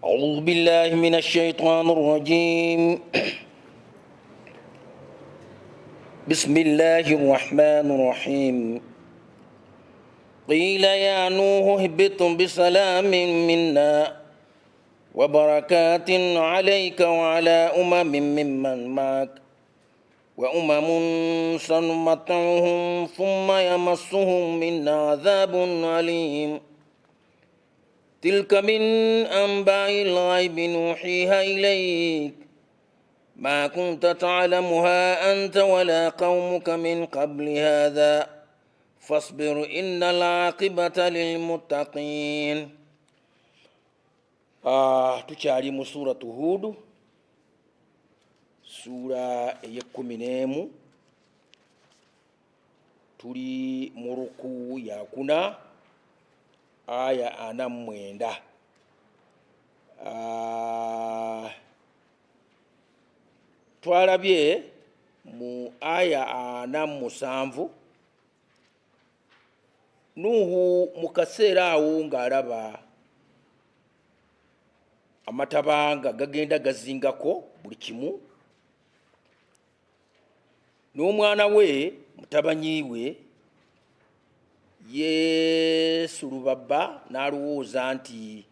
أعوذ بالله من الشيطان الرجيم. بسم الله الرحمن الرحيم. قيل يا نوح اهبط بسلام منا وبركات عليك وعلى ممن معك وأمم سنمتعهم ثم يمسهم منا عذاب أليم. تلك من أنباء الغيب نوحيها إليك ما كنت تعلمها أنت ولا قومك من قبل هذا فاصبر إن العاقبة للمتقين. tukyali mu Surat Huud, sura ey'ekkuminemu, tuli mu ruku yakuna aya 49. Twalabye mu aya 47 Nuhu mu kaseera awo ng'alaba amatabanga gagenda gazingako buli kimu, n'omwana we mutabanyi we Yesulubabba n'alowooza nti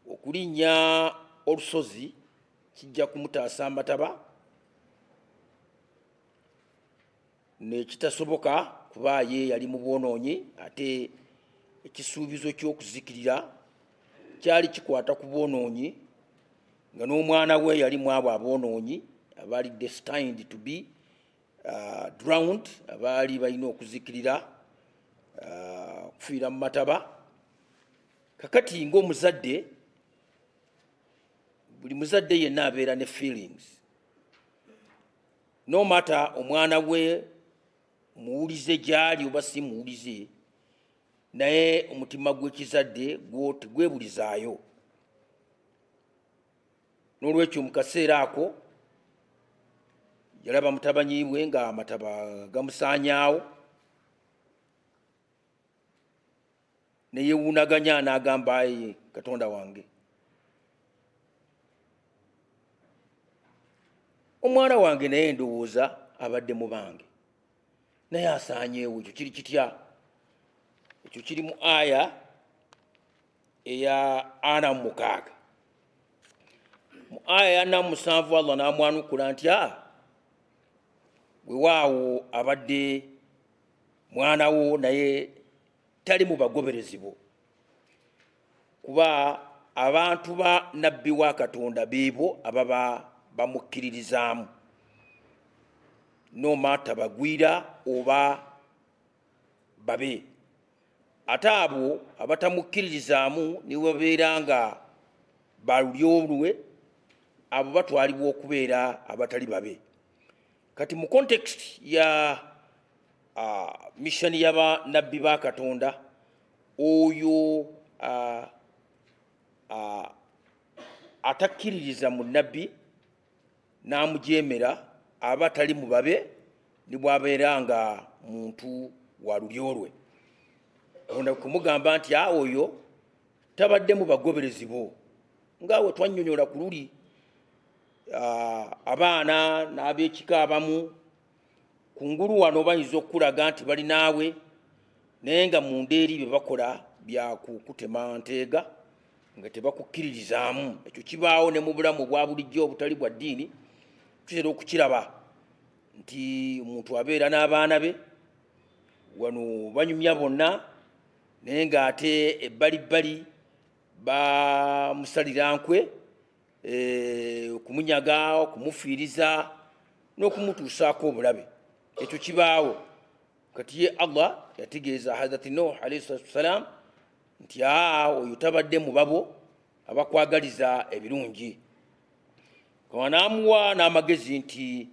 okulinnya olusozi kijja kumutaasa amataba, nekitasoboka kuba ye yali mu bwonoonyi, ate ekisuubizo ky'okuzikirira kyali kikwata ku bwonoonyi, nga n'omwana we yali mu abo aboonoonyi abaali destined to be drowned, abaali balina okuzikirira okufiira mu mataba. Kakati ng'omuzadde, buli muzadde yenna abeera ne feelings, no matter omwana we muwulize gyali oba si muwulize, naye omutima gw'ekizadde gwo tegwebulizaayo. N'olwekyo mu kaseera ako yalaba mutabanyi we nga amataba gamusaanyaawo, ne yeewuunaganya n'agamba, ayi Katonda wange, omwana wange naye ndowooza abadde mu bange, naye asaanyeewo. Ekyo kiri kitya? Ekyo kiri mu aya eya 46. Mu aya ya 47 Allah n'amwanukula nti weewaawo abadde mwana wo naye tali mu bagoberezi bo, kuba abantu ba nabbi wa Katonda beebo ababa bamukkiririzaamu, noma tabagwira oba babe. Ate abo abatamukkiririzaamu niwe babeera nga balulyolwe, abo batwalibwa okubeera abatali babe. Kati mu context ya mission y'abannabbi ba Katonda, oyo atakkiririza mu nnabbi n'amujeemera aba tali mu babe, ne bw'abeera nga muntu wa lulyolwe. Katonda kumugamba nti oyo tabadde mu bagoberezi bo, ngaawe twannyonnyola ku luli abaana n'ab'ekika abamu kungulu wano bayinza okulaga nti bali naawe, naye nga munda eri bye bakola bya kukutema nteega nga tebakukkiririzaamu. Ekyo kibaawo ne mu bulamu bwa bulijjo obutali bwa ddiini. Tutera okukiraba nti omuntu abeera n'abaana be, wano banyumya bonna, naye ng'ate ebbalibbali bamusalira nkwe, okumunyaga, okumufiiriza n'okumutuusaako obulabe. Ekyo kibaawo. Kati ye Allah yategeeza Hazrat Nuh alayhi salatu wassalam nti oyo tabadde mu babo abakwagaliza ebirungi. N'amuwa n'amagezi nti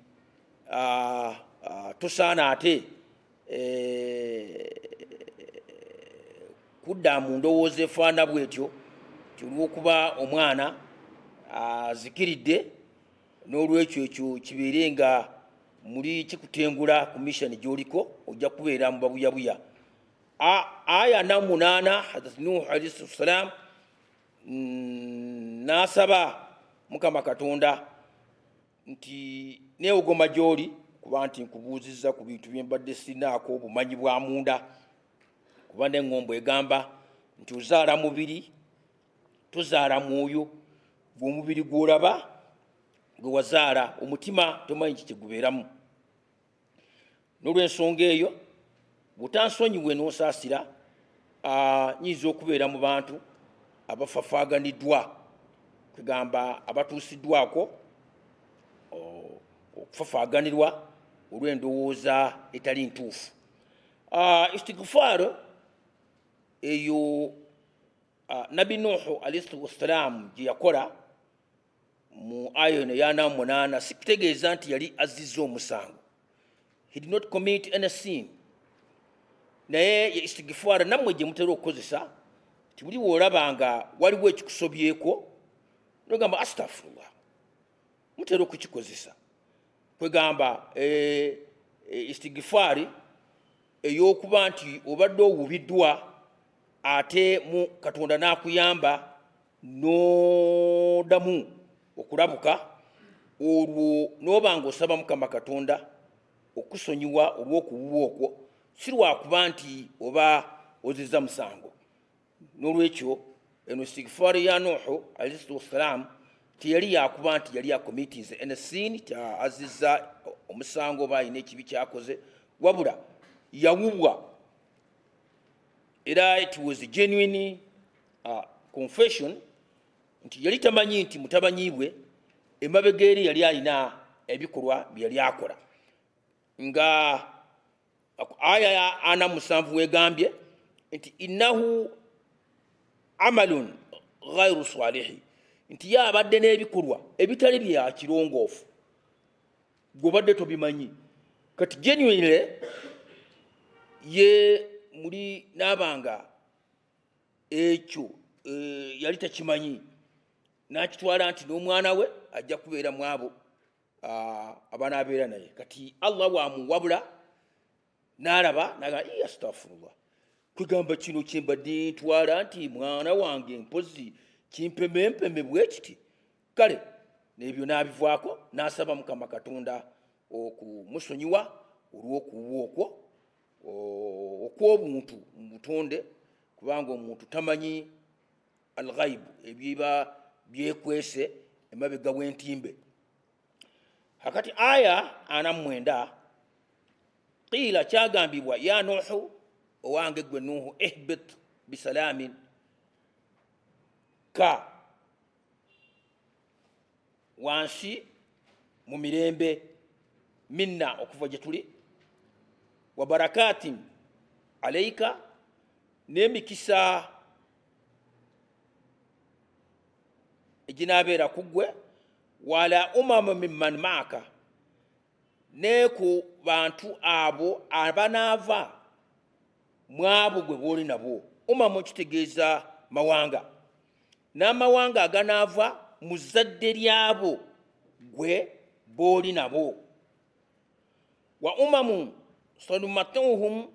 tosaana ate kudda mu ndowooza efaana bw'etyo, olw'okuba omwana azikiridde, n'olwekyo ekyo kibeere nga muli kikutengula ku mission gy'oliko, ojja kubeera mu babuyabuya. Aya 48 Hazrat Nuh alayhi salam n'asaba Mukama Katonda nti neewogoma gy'oli kuba nti nkubuuzizza ku bintu bye mbadde sinaako obumanyi bwa munda, kuba n'eŋŋombo egamba nti ozaala mubiri tozaala mwoyo, gw'omubiri gw'olaba gwe wazaala, omutima tomanyi kiki gubeeramu. N'olw'ensonga eyo bw'otansonyiwe n'osaasira, nyinza okubeera mu bantu abafafaaganiddwa, kwegamba abatuusiddwako okufafaaganirwa olw'endowooza etali ntuufu. Istighfar eyo Nabi Nuhu alayhi wassalamu gye yakola mu aya eno eya 48 si kutegeeza nti yali azizza omusango. He did not commit any sin. Naye ye istighfar nammwe gye mutera okukozesa ti buli bw'olaba nga waliwo ekikusobyeko n'ogamba astaghfirullah, mutera okukikozesa. Kwegamba istighfar ey'okuba nti obadde owubiddwa ate mu Katonda n'akuyamba n'oddamu okulabuka, olwo n'oba ng'osaba Mukama Katonda okusonyiwa olw'okuwuwa okwo, si lwakuba nti oba ozizza musango. N'olwekyo eno istighfar ya Nuhu alayhi wassalamu teyali yakuba nti yali akomitize any sin, azizza omusango oba alina ekibi kyakoze, wabula yawubwa. Era it was a genuine confession nti yali tamanyi nti mutabanyiibwe emabega eri yali alina ebikolwa bye yali akola. Nga aya ya 47 wegambye nti innahu amalun ghairu salihi, nti yabadde n'ebikolwa ebitali bya kirongoofu gw'obadde tobimanyi. Kati genuinely ye muli n'abanga ekyo yali takimanyi, n'akitwala nti n'omwana we ajja kubeera mu abo abanaabeera naye. Kati Allah bw'amuwabula n'alaba n'agamba astaghfirullah, kwegamba kino kye mbadde ntwala nti mwana wange mpozi kimpemempeme bwe kiti. Kale n'ebyo n'abivaako n'asaba Mukama Katonda okumusonyiwa olw'okuwuwa okwo okw'obuntu mu butonde, kubanga omuntu tamanyi al-ghaibu, ebiba byekwese emabega w'entimbe. Hakati aya 49 qiila kyagambibwa ya Nuhu, owange gwe Nuhu, ihbit bisalamin, ka wansi mu mirembe, minna okuva gye tuli, wa barakatin alayka, n'emikisa eginaabeera ku ggwe, wala umama mimman maaka, ne ku bantu abo abanaava mu abo gwe bw'oli nabo. Umamu kitegeeza mawanga, n'amawanga aganaava mu zadde lyabo gwe bw'oli nabo. Wa umamu sanumatuhum,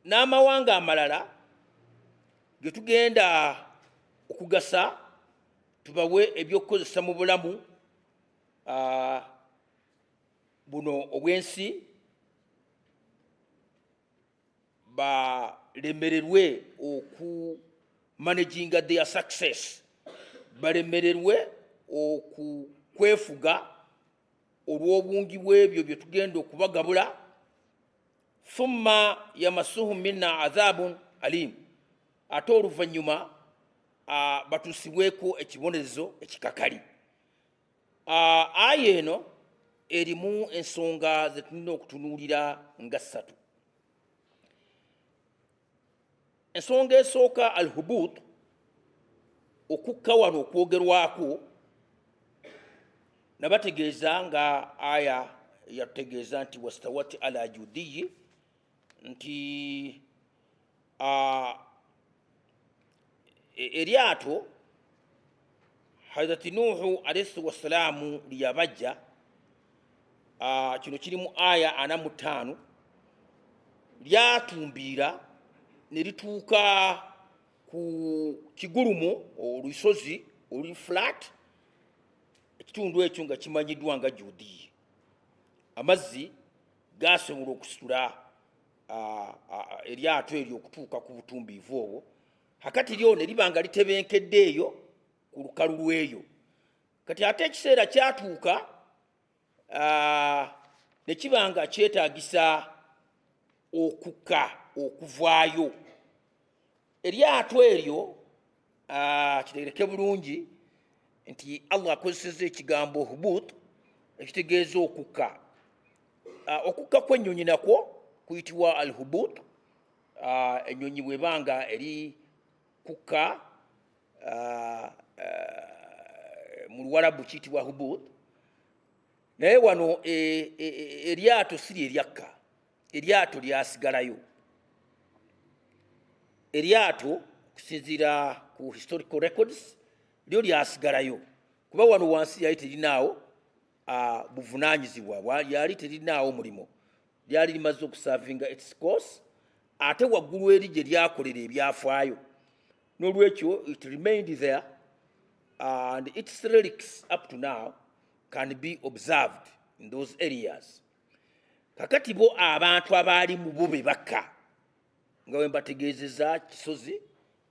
n'amawanga amalala ge tugenda okugasa tubawe ebyokukozesa mu bulamu buno obw'ensi, balemererwe okumanaginga their success, balemererwe okukwefuga olw'obungi bw'ebyo bye tugenda okubagabula. Thumma yamassuhum minna adhabun alim, ate oluvannyuma batuusibweko ekibonerezo ekikakali. Aya eno erimu ensonga ze tulina okutunuulira nga 3. Ensonga esooka al-hubut, okukka wano okwogerwako, nabategeeza nga aya yatutegeeza nti wastawat ala judiyi, nti eryato Hazrati Nuhu alayhi wassalamu lyabajja, kino kiri mu aya 45, lyatumbiira ne lituuka ku kigulumu olusozi oli flat, ekitundu ekyo nga kimanyiddwa nga Judiya. Amazzi gasobola okusitula eryato eryo okutuuka ku butumbiivu obwo, hakati lyo ne liba nga litebenkedde eyo ku lukalu lw'eyo. Kati ate ekiseera kyatuuka ne kiba nga kyetaagisa okukka okuvaayo. Eryato eryo kitegereke bulungi nti Allah akozesezza ekigambo hubut ekitegeeza okukka. Okukka kw'ennyonyi nakwo kuyitibwa al hubut. Ennyonyi bw'ebanga eri kukka mu Luwarabu kiyitibwa hubut. Naye wano eryato si lyeryakka, eryato lyasigalayo. Eryato okusinziira ku historical records lyo lyasigalayo, kuba wano wansi yali terinaawo buvunaanyizibwa, yali terinaawo mulimu, lyali limaze okusavinga its course, ate waggulu eri gye lyakolera ebyafaayo. N'olwekyo it remained there, and its relics up to now can be observed in those areas. Kakati bo abantu abaali mu bo be bakka, nga bwe mbategeezezza kisozi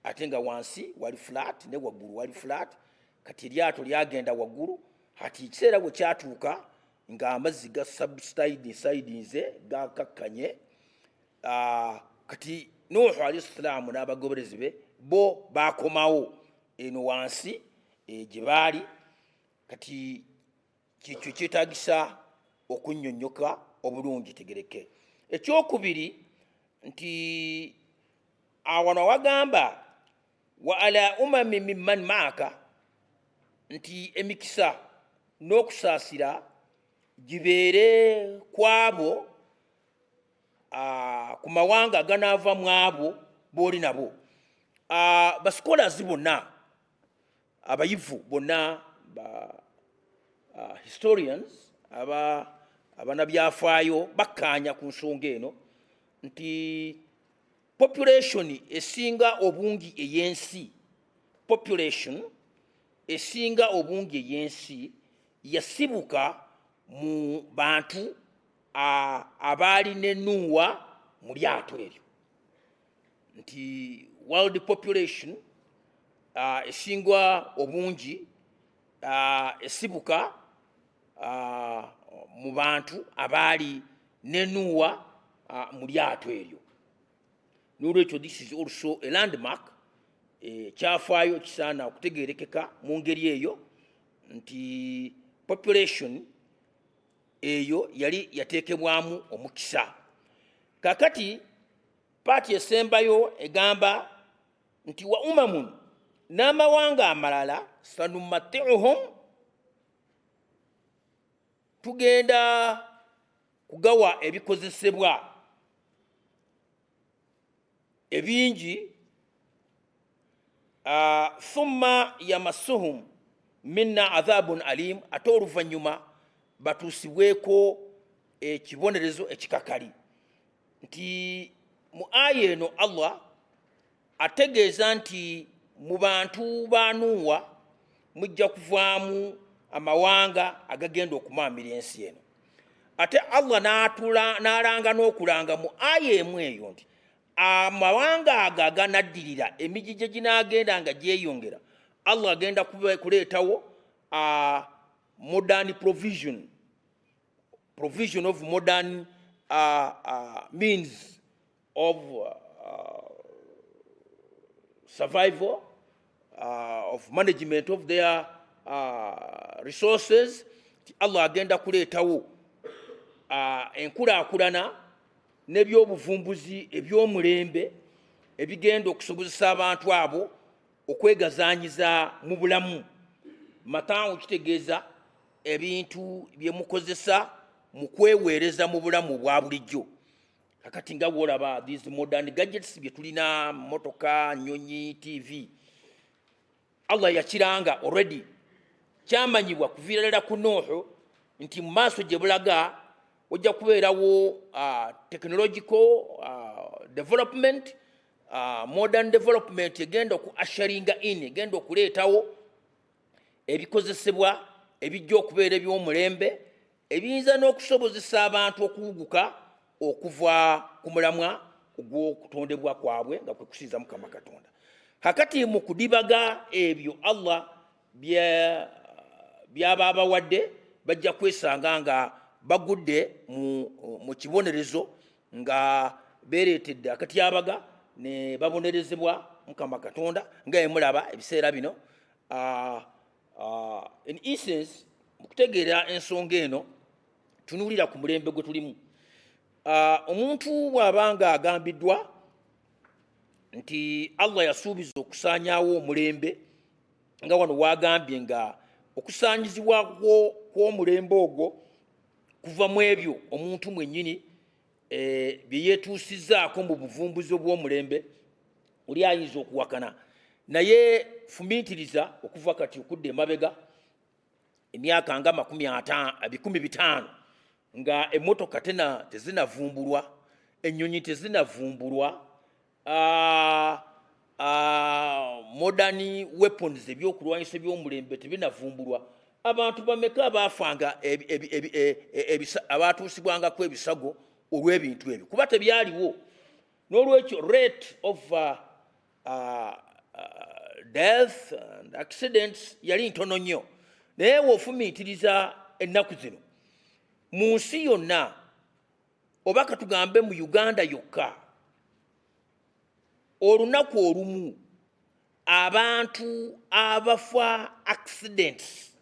ate nga wansi wali flat ne waggulu wali flat. Kati eryato lyagenda waggulu, kati ekiseera bwe kyatuuka nga amazzi ga subsidinze gakakkanye, kati Nuuhu alayhi salaamu n'abagoberezi be bo baakomawo eno wansi gye baali. Kati kyekyo kyetaagisa okunnyonnyoka obulungi tegereke. Ekyokubiri nti wano wagamba wa ala umami mimman maaka, nti emikisa n'okusaasira gibeere kwabo ku mawanga aganaava mu abo b'oli nabo. Basikolazi bonna, abayivu bonna, historians, abanabyafaayo bakkaanya ku nsonga eno nti population esinga obungi ey'ensi, population esinga obungi ey'ensi yasibuka mu bantu abaali ne Nuuwa mu lyato eryo. Nti world population esinga obungi esibuka mu bantu abaali ne Nuuwa mu lyato eryo. N'olwekyo this is also a landmark, kyafaayo kisaana okutegeerekeka mu ngeri eyo nti population eyo yali yateekebwamu omukisa. Kakati paati esembayo egamba nti wa umamun, n'amawanga amalala sanumati'uhum, tugenda kugawa ebikozesebwa ebingi, thumma yamassuhum minna adhabun alim, ate oluvannyuma batuusibweko ekibonerezo ekikakali. Nti mu aya eno Allah ategeeza nti mu bantu ba Nuuwa mujja kuvaamu amawanga agagenda okumaamira ensi eno. Ate Allah n'alanga n'okulanga mu aya emu eyo nti amawanga ago aganaddirira emiji gye ginaagenda nga gyeyongera, Allah agenda kuleetawo modern provision of modern means of survival, of management of their resources. Allah agenda kuleetawo enkulaakulana n'ebyobuvumbuzi eby'omulembe ebigenda okusobozesa abantu abo okwegazaanyiza mu bulamu. Mataawo kitegeeza ebintu bye mukozesa mu kweweereza mu bulamu bwa bulijjo. Kakati nga bw'olaba these modern gadgets bye tulina, motoka, nnyonyi, TV, Allah yakiranga already, kyamanyibwa kuviira ddala ku Nuuhu nti mu maaso gye bulaga wajja kubeerawo technological development modern development egenda okuasharinga in egenda okuleetawo ebikozesebwa ebijja okubeera eby'omulembe ebiyinza n'okusobozesa abantu okuwuguka okuva ku mulamwa ogw'okutondebwa kwabwe nga kwe kusinza Mukama Katonda. Kakati mu kudibaga ebyo Allah byaba abawadde bajja kwesanga nga bagudde mu kibonerezo nga beereetedde akatyabaga ne babonerezebwa Mukama Katonda nga emulaba ebiseera bino. In essence mu kutegeera ensonga eno tunuulira ku mulembe gwe tulimu. Omuntu bw'abanga agambiddwa nti Allah yasuubiza okusaanyaawo omulembe nga wano wagambye nga okusaanyizibwa kw'omulembe ogwo kuva mu ebyo omuntu mwennyini bye yeetuusizzaako mu buvumbuzi obw'omulembe oli ayinza okuwakana, naye fumiitiriza okuva kati okudda emabega emyaka nga 50 nga emmotoka tezinavumbulwa, ennyonyi tezinavumbulwa, modern weapons ebyokulwanyisa eby'omulembe tebinavumbulwa. Abantu bameka abaafanga abatuusibwangako ebisago olw'ebintu ebyo kuba tebyaliwo. N'olwekyo rate of death and accidents yali ntono nnyo, naye w'ofumiitiriza ennaku zino mu nsi yonna oba katugambe mu Uganda yokka, olunaku olumu abantu abafa accidents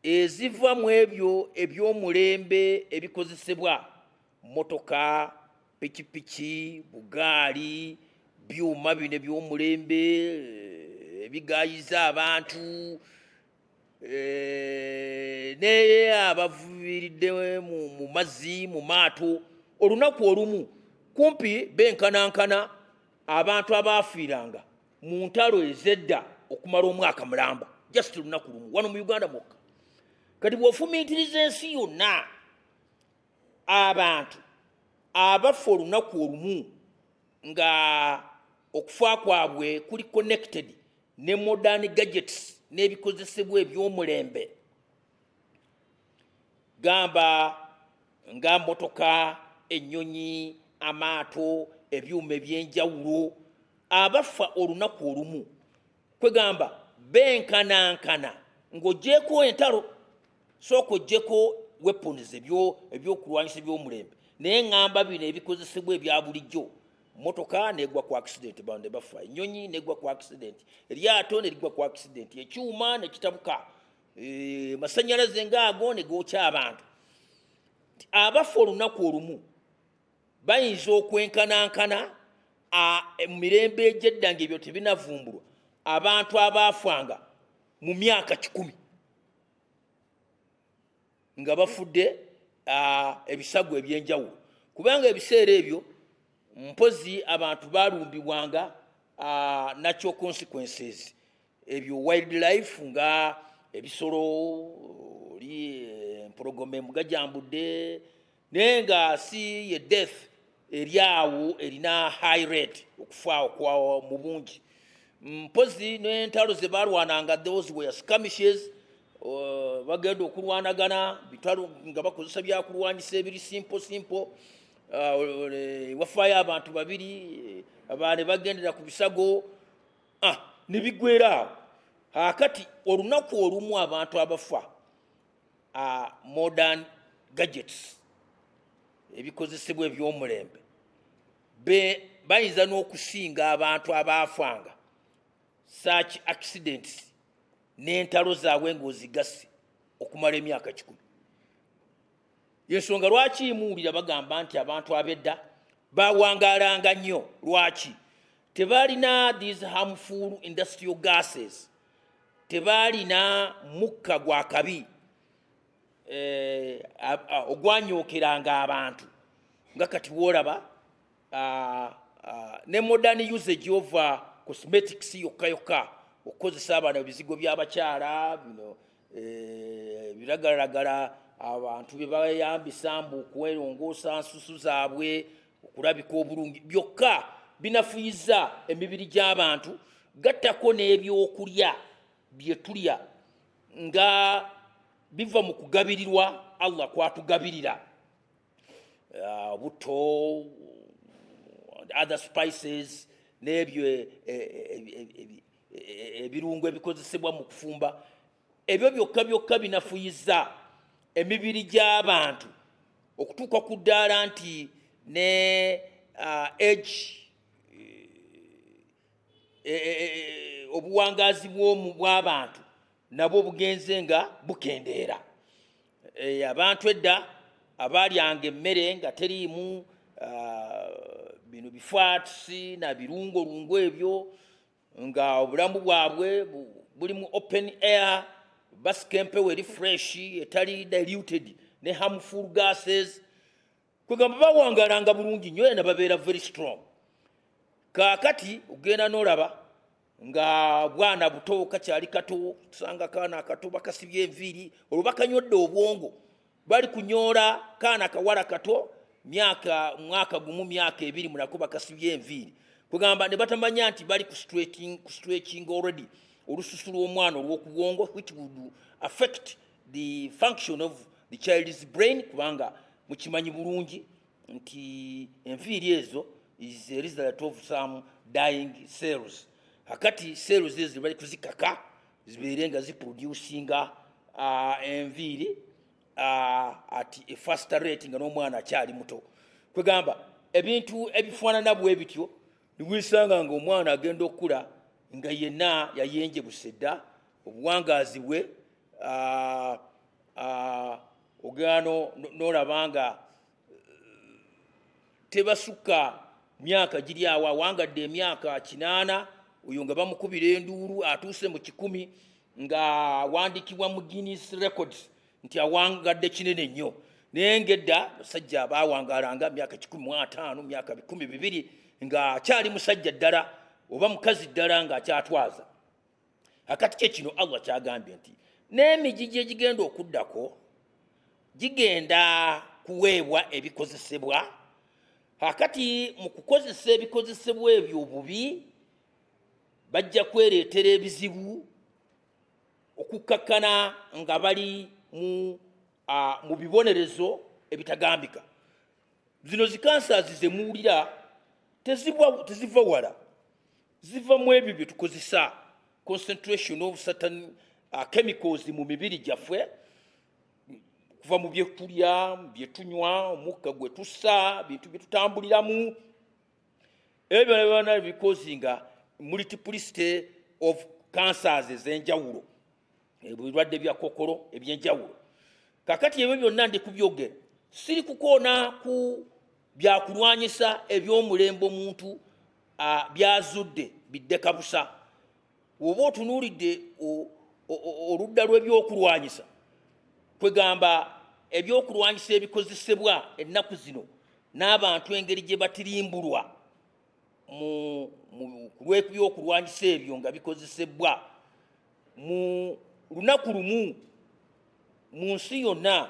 eziva mu ebyo eby'omulembe ebikozesebwa motoka, pikipiki, bugaali, byuma bino eby'omulembe ebigayiza abantu naye abavubiridde mu mazzi mu maato, olunaku olumu kumpi benkanankana abantu abaafiiranga mu ntalo ez'edda okumala omwaka mulamba, just olunaku lumu wano mu Uganda mwokka. Kati bw'ofumiitiriza ensi yonna abantu abafa olunaku olumu nga okufa kwabwe kuli connected ne modern gadgets n'ebikozesebwa eby'omulembe, gamba nga motoka, ennyonyi, amaato, ebyuma eby'enjawulo, abafa olunaku olumu kwegamba benkanankana ng'oggyeko entalo, sooka oggyeko weapons ebyokulwanyisa eby'omulembe, naye ŋŋamba bino ebikozesebwa ebya bulijjo. Motoka negwa ku accident bande bafa, ennyonyi negwa ku accident, eryato ne ligwa ku accident, ekyuma ne kitabuka, masannyalaze ng'ago ne gookya abantu. Abafa olunaku olumu bayinza okwenkanankana mu mirembe egy'edda ng'ebyo tebinavumbulwa abantu abaafanga mu myaka 100 nga bafudde ebisago eby'enjawulo, kubanga ebiseera ebyo mpozi abantu balumbibwanga natural consequences ebyo wildlife nga ebisolo empologoma emugajambudde, naye nga si ye death eryawo erina high rate okufa kwa mu bungi. Mpozi n'entalo ze balwananga, those were skirmishes, bagenda okulwanagana bitalo nga bakozesa byakulwanyisa ebiri simple wafayo abantu babiri abaane bagendera ku bisago ne bigwera awo. Akati olunaku olumu abantu abafa modern gadgets ebikozesebwa eby'omulembe bayinza n'okusinga abantu abaafanga such accidents n'entalo zaabwe ng'ozigase okumala emyaka 100. Yensonga lwaki muwulira bagamba nti abantu ab'edda bawangaalanga nnyo. Lwaki? Tebaalina these harmful industrial gases, tebaalina mukka gwa kabi ogwanyookeranga abantu nga kati woolaba ne modern usage of cosmetics yokka okukozesa abaana ebizigo by'abakyala bino biragalalagala abantu bye bayambisa mbu okwerongoosa nsusu zaabwe okulabika obulungi, byokka binafuyiza emibiri gy'abantu. Gattako n'ebyokulya bye tulya nga biva mu kugabirirwa Allah kwatugabirira, buto, other spices, n'ebyo ebirungo ebikozesebwa mu kufumba. Ebyo byokka byokka binafuyiza emibiri gy'abantu okutuuka ku ddaala nti ne age, obuwangazi bw'abantu nabwo bugenze nga bukendeera. Abantu edda abalyanga emmere nga teriimu bino bifaatisi na birungolungo ebyo, nga obulamu bwabwe bulimu open air, basika empewo eri fresh etali diluted ne harmful gases, kwegamba bawangalanga bulungi nnyo era babeera very strong. Kaakati ogenda n'olaba nga bwana buto kakyali kato, tusanga kaana akato bakasibye enviiri, olwo bakanywedde obwongo, bali kunyoola kaana kawala kato mwaka gumu myaka ebiri munako bakasibye enviiri, kugamba ne batamanya nti bali ku stretching already olususu lw'omwana olw'okubwongo, which would affect the function of the child's brain, kubanga mukimanyi bulungi nti enviiri ezo is a result of some dying cells. Hakati cells ezo bali kuzikaka zibeere nga ziproducinga enviiri at a faster rate nga n'omwana akyali muto. Kwegamba ebintu ebifaanana bwe bityo nibwisanga nga omwana agenda okula nga yenna yayenjebuse dda obuwangazi bwe, ogano n'olabanga tebasukka myaka giri awo, awangadde emyaka 8, oyo nga bamukubira enduulu atuuse mu 10 nga awandikibwa mu Guinness Records nti awangadde kinene nnyo. Naye ng'edda basajja abaawangalanga myaka 15, myaka 12 nga akyali musajja ddala oba mukazi ddala ng'akyatwaza. Akati kye kino Allah kyagambye nti n'emigigi egigenda okuddako gigenda kuweebwa ebikozesebwa. Akati mu kukozesa ebikozesebwa ebyo obubi bajja kwereetera ebizibu okukakkana nga bali mu bibonerezo ebitagambika. Zino zikansazi ze muwulira teziva wala, ziva mu ebyo bye tukozesa, concentration of certain chemicals mu mibiri gyaffe, kuva mu byekulya, byetunywa, omukka gwe tussa, bintu bye tutambuliramu, ebyo byonna bikozinga multiplicity of cancers ez'enjawulo, ebirwadde bya kokolo eby'enjawulo. Kakati ebyo byonna ndi kubyogera siri kukoona ku byakulwanyisa eby'omulembe omuntu byazudde biddeka busa. Oba otunuulidde oludda lw'ebyokulwanyisa, kwegamba ebyokulwanyisa ebikozesebwa ennaku zino n'abantu engeri gye batirimbulwa ku lw'ebyokulwanyisa ebyo nga bikozesebwa mu lunaku lumu mu nsi yonna,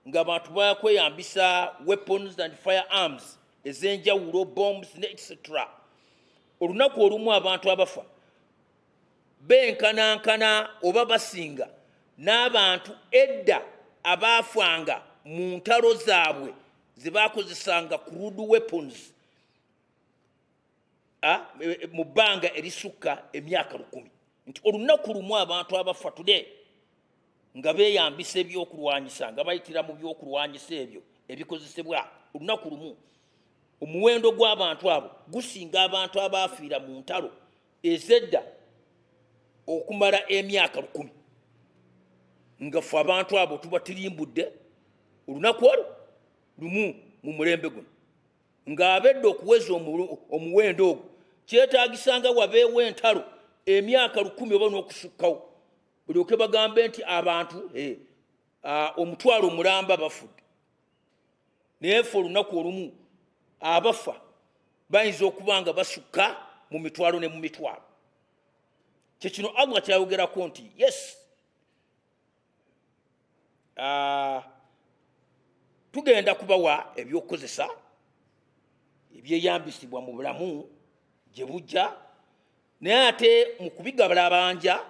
ng'abantu bakweyambisa weapons and firearms ez'enjawulo, bombs etc. Olunaku olumu abantu abafa benkanankana oba basinga n'abantu edda abaafanga mu ntalo zaabwe ze baakozesanga crude weapons mu bbanga erisukka emyaka 10. Nti olunaku lumu abantu abafa today nga beeyambisa ebyokulwanyisa nga bayitira mu byokulwanyisa ebyo ebikozesebwa, olunaku lumu omuwendo gw'abantu abo gusinga abantu abaafiira mu ntalo ezedda okumala emyaka 10. Nga ffe abantu abo tubatirimbudde olunaku olwo lumu mu mulembe guno, ng'abedde okuweza omuwendo ogwo kyetaagisanga wabeewo entalo emyaka 10 oba n'okusukkawo, bulyoke bagambe nti abantu omutwalo mulamba bafudde. Naye ffe olunaku olumu abafa bayinza okuba nga basukka mu mitwalo ne mu mitwalo. Kyekino Allah kyayogerako nti yes, tugenda kubawa ebyokukozesa ebyeyambisibwa mu bulamu gye bujja, naye ate mu kubigabalabanja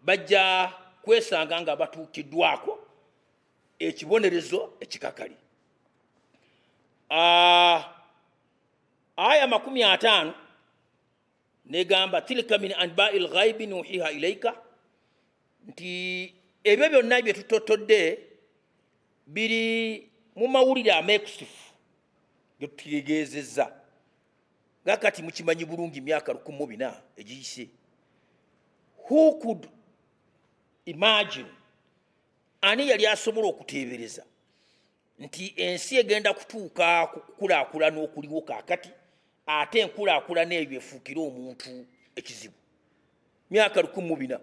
bajja kwesanga nga batuukiddwako ekibonerezo ekikakali. Aya 50 negamba tilka min anba'i lghaibi nuhiha ilaika, nti ebyo byonna bye tutotodde biri mu mawulire ameekusifu ge tutegeezezza. Nga kati mukimanyi bulungi myaka 14 egiyise. Who could imagine, ani yali asobola okuteebereza nti ensi egenda kutuuka ku kukulaakulana okuliwo kaakati, ate enkulaakulana ebyo efuukira omuntu ekizibu? Myaka 14.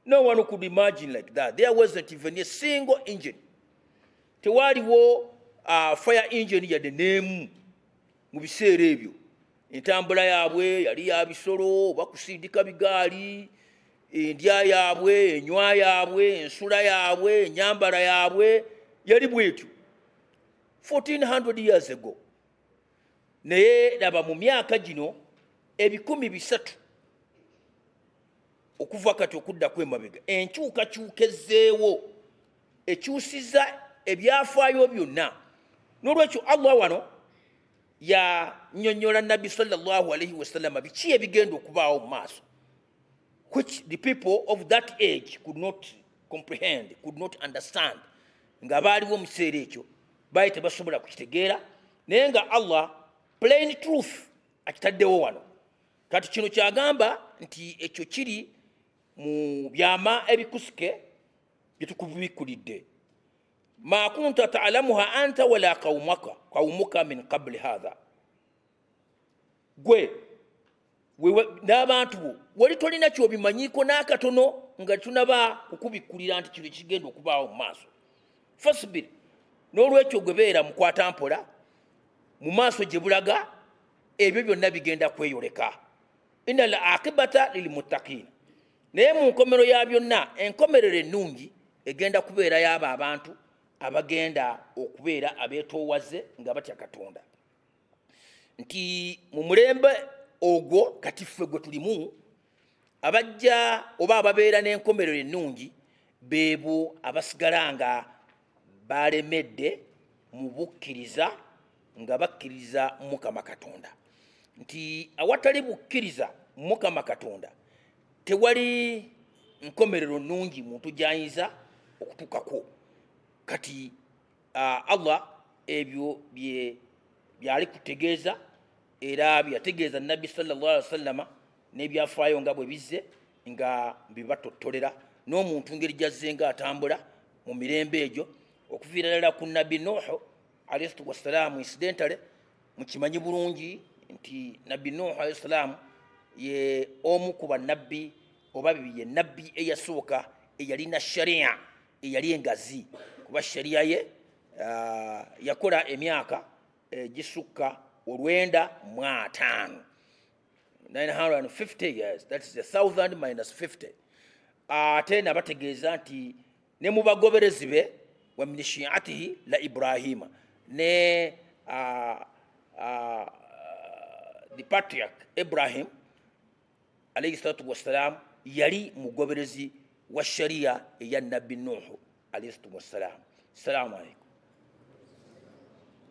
No one could imagine like that. There wasn't even a single engine. Tewaliwo fire engine yadde n'emu mu biseera ebyo. Entambula yaabwe yali ya bisolo oba kusindika bigaali, endya yaabwe, enywa yaabwe, ensula yaabwe, enyambala yaabwe yali bwetyo 1400 years ago. Naye laba mu myaka gino 300 okuva kati okudda kw'emabega, enkyukakyuka ezzeewo ekyusiza ebyafaayo byonna. N'olwekyo Allah wano yannyonnyola Nabbi sallallahu alayhi wasallam biki ebigenda okubaawo mu maaso, which the people of that age could not comprehend, could not understand. Nga baaliwo mu kiseera ekyo baali tebasobola kukitegeera, naye nga Allah plain truth akitaddewo wano. Kati kino kyagamba nti ekyo kiri mu byama ebikusike bye tukubikkulidde. Ma kunta ta'lamuha anta wala qaumuka min qabli hadha. Gwe n'abantu bo wali tolina ky'obimanyiiko n'akatono nga tunaba kukubikkulira nti kino kigenda okubaawo mu maaso. Fasbir, n'olwekyo gwe beera mukwata mpola, mu maaso gye bulaga ebyo byonna bigenda kweyoleka. Innal aqibata lilmuttaqin, naye mu nkomero ya byonna enkomerero ennungi egenda kubeera y'abo abantu abagenda okubeera abeetoowaze nga batya Katonda. Nti mu mulembe ogwo kati ffe gwe tulimu, abajja oba ababeera n'enkomerero ennungi beebo abasigala nga balemedde mu bukkiriza, nga bakkiriza Mukama Katonda. Nti awatali bukkiriza Mukama Katonda tewali nkomerero nnungi muntu gy'ayinza okutuukako. Kati Allah ebyo byali kutegeeza era byategeeza Nabbi sallallahu alaihi wasallam n'ebyafaayo nga bwe bizze nga bibatottolera, n'omuntu ngeri gy'azze nga atambula mu mirembe egyo okuviira ddala ku Nabbi Nuuhu alayhi wassalamu. Incidentally mukimanyi bulungi nti Nabbi Nuuhu alayhi salamu ye omu ku bannabbi oba ye nabbi eyasooka eyalina sharia eyali engazi, kuba sharia ye yakola emyaka gisukka 905, 950 years, that is 1000 minus 50. Ate nabategeeza nti ne mu bagoberezi be wa min shi'atihi la Ibrahima, ne the patriarch Ibrahim alayhi salatu wassalam yali mugoberezi wa sharia eya Nabbi Nuuhu alayhi salatu wassalam. Assalamu alaikum.